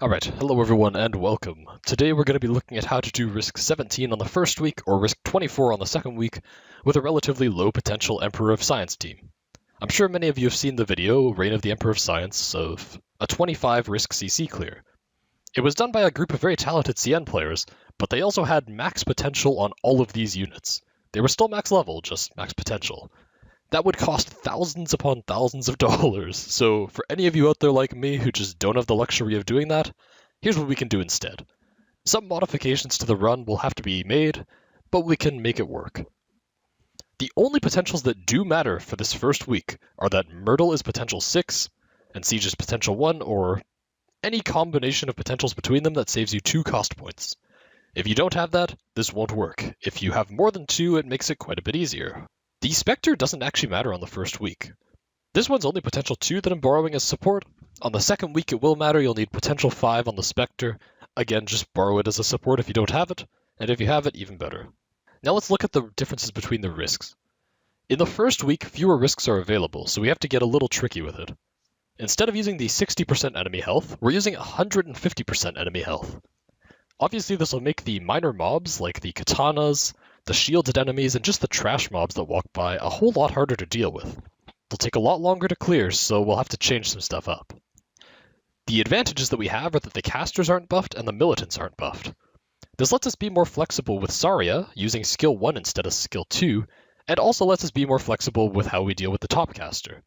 Alright, hello everyone and welcome. Today we're going to be looking at how to do Risk 17 on the first week or Risk 24 on the second week with a relatively low potential Emperor of Science team. I'm sure many of you have seen the video, Reign of the Emperor of Science, of a 25 Risk CC clear. It was done by a group of very talented CN players, but they also had max potential on all of these units. They were still max level, just max potential. That would cost thousands upon thousands of dollars, so for any of you out there like me who just don't have the luxury of doing that, here's what we can do instead. Some modifications to the run will have to be made, but we can make it work. The only potentials that do matter for this first week are that Myrtle is potential 6, and Siege is potential 1, or any combination of potentials between them that saves you 2 cost points. If you don't have that, this won't work. If you have more than 2, it makes it quite a bit easier. The Spectre doesn't actually matter on the first week. This one's only potential 2 that I'm borrowing as support. On the second week it will matter, you'll need potential 5 on the Spectre. Again, just borrow it as a support if you don't have it, and if you have it, even better. Now let's look at the differences between the risks. In the first week, fewer risks are available, so we have to get a little tricky with it. Instead of using the 60% enemy health, we're using 150% enemy health. Obviously this will make the minor mobs, like the katanas, the shielded enemies, and just the trash mobs that walk by a whole lot harder to deal with. They'll take a lot longer to clear, so we'll have to change some stuff up. The advantages that we have are that the casters aren't buffed and the militants aren't buffed. This lets us be more flexible with Saria, using skill 1 instead of skill 2, and also lets us be more flexible with how we deal with the top caster.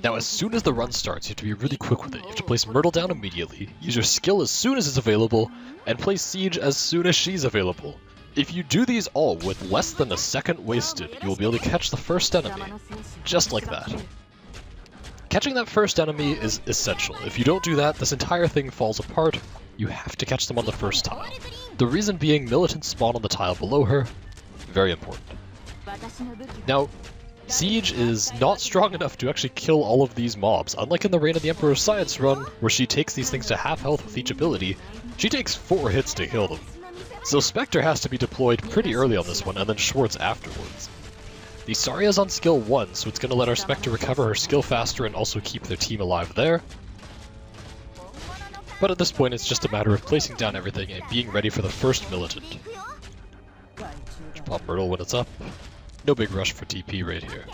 Now, as soon as the run starts, you have to be really quick with it. You have to place Myrtle down immediately, use your skill as soon as it's available, and place Siege as soon as she's available. If you do these all with less than a second wasted, you will be able to catch the first enemy, just like that. Catching that first enemy is essential. If you don't do that, this entire thing falls apart. You have to catch them on the first tile. The reason being militants spawn on the tile below her. Very important. Now, Siege is not strong enough to actually kill all of these mobs. Unlike in the Reign of the Emperor of Science run, where she takes these things to half health with each ability, she takes 4 hits to kill them. So Spectre has to be deployed pretty early on this one, and then Schwartz afterwards. The Saria's on skill 1, so it's going to let our Spectre recover her skill faster and also keep their team alive there. But at this point it's just a matter of placing down everything and being ready for the first militant. Just pop Myrtle when it's up. No big rush for TP right here.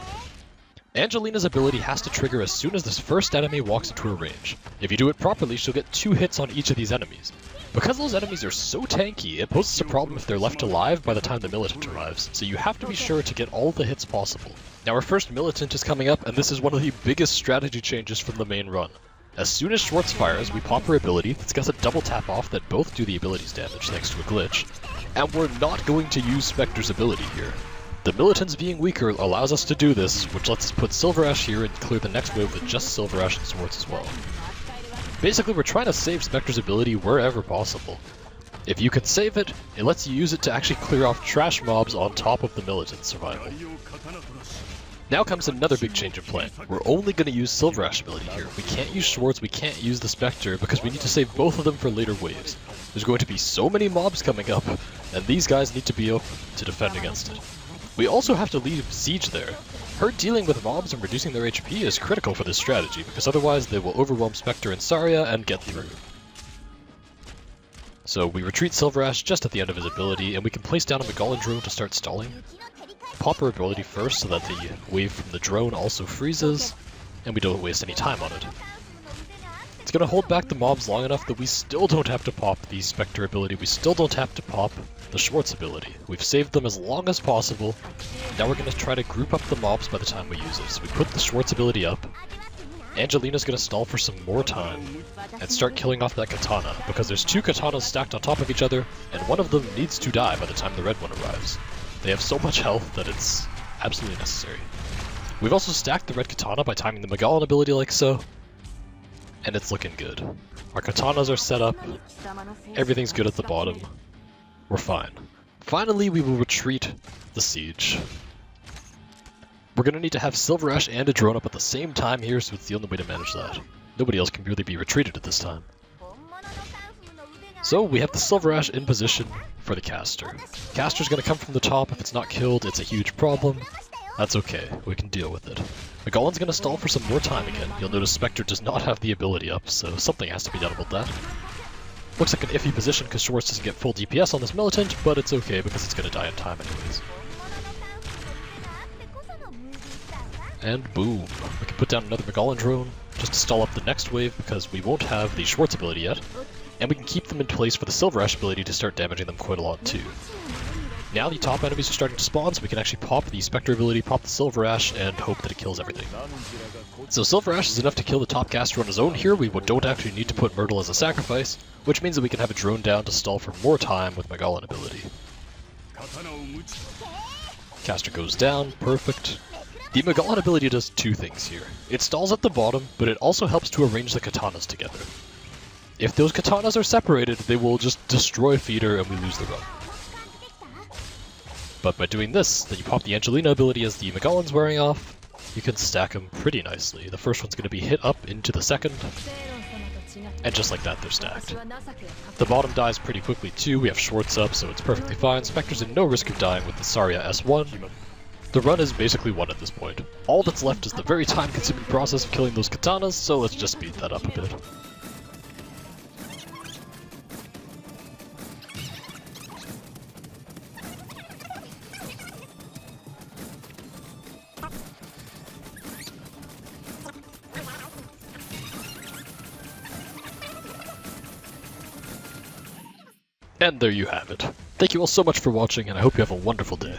Angelina's ability has to trigger as soon as this first enemy walks into her range. If you do it properly, she'll get 2 hits on each of these enemies. Because those enemies are so tanky, it poses a problem if they're left alive by the time the militant arrives, so you have to be sure to get all the hits possible. Now our first militant is coming up, and this is one of the biggest strategy changes from the main run. As soon as Schwartz fires, we pop her ability. It's got a double tap off that both do the abilities damage thanks to a glitch. And we're not going to use Spectre's ability here. The militants being weaker allows us to do this, which lets us put Silver Ash here and clear the next wave with just Silver Ash and Swords as well. Basically, we're trying to save Spectre's ability wherever possible. If you can save it, it lets you use it to actually clear off trash mobs on top of the militant survival. Now comes another big change of plan. We're only going to use Silver Ash ability here. We can't use Schwartz, we can't use the Spectre, because we need to save both of them for later waves. There's going to be so many mobs coming up, and these guys need to be open to defend against it. We also have to leave Siege there. Her dealing with mobs and reducing their HP is critical for this strategy, because otherwise they will overwhelm Spectre and Saria and get through. So we retreat Silver Ash just at the end of his ability, and we can place down a Megalon drone to start stalling. Pop her ability first so that the wave from the drone also freezes, and we don't waste any time on it. It's going to hold back the mobs long enough that we still don't have to pop the Spectre ability, we still don't have to pop the Schwartz ability. We've saved them as long as possible. Now we're going to try to group up the mobs by the time we use it. So we put the Schwartz ability up. Angelina's going to stall for some more time and start killing off that katana, because there's 2 katanas stacked on top of each other, and one of them needs to die by the time the red one arrives. They have so much health that it's absolutely necessary. We've also stacked the red katana by timing the Megalon ability like so, and it's looking good. Our katanas are set up, everything's good at the bottom. We're fine. Finally, we will retreat the Siege. We're going to need to have Silver Ash and a drone up at the same time here, so it's the only way to manage that. Nobody else can really be retreated at this time. So we have the Silver Ash in position for the caster. Caster's going to come from the top. If it's not killed, it's a huge problem. That's okay, we can deal with it. Magellan's gonna stall for some more time again. You'll notice Spectre does not have the ability up, so something has to be done about that. Looks like an iffy position because Schwartz doesn't get full DPS on this Militant, but it's okay because it's gonna die in time anyways. And boom. We can put down another Magellan drone, just to stall up the next wave because we won't have the Schwartz ability yet. And we can keep them in place for the Silver Ash ability to start damaging them quite a lot too. Now the top enemies are starting to spawn, so we can actually pop the Spectre ability, pop the Silver Ash, and hope that it kills everything. So Silver Ash is enough to kill the top caster on his own here. We don't actually need to put Myrtle as a sacrifice, which means that we can have a drone down to stall for more time with Magellan ability. Caster goes down, perfect. The Magellan ability does two things here. It stalls at the bottom, but it also helps to arrange the katanas together. If those katanas are separated, they will just destroy Feeder and we lose the run. But by doing this, then you pop the Angelina ability as the Magellan's wearing off, you can stack them pretty nicely. The first one's going to be hit up into the second, and just like that, they're stacked. The bottom dies pretty quickly too. We have Schwartz up, so it's perfectly fine. Spectre's in no risk of dying with the Saria S1. The run is basically won at this point. All that's left is the very time-consuming process of killing those katanas, so let's just speed that up a bit. And there you have it. Thank you all so much for watching, and I hope you have a wonderful day.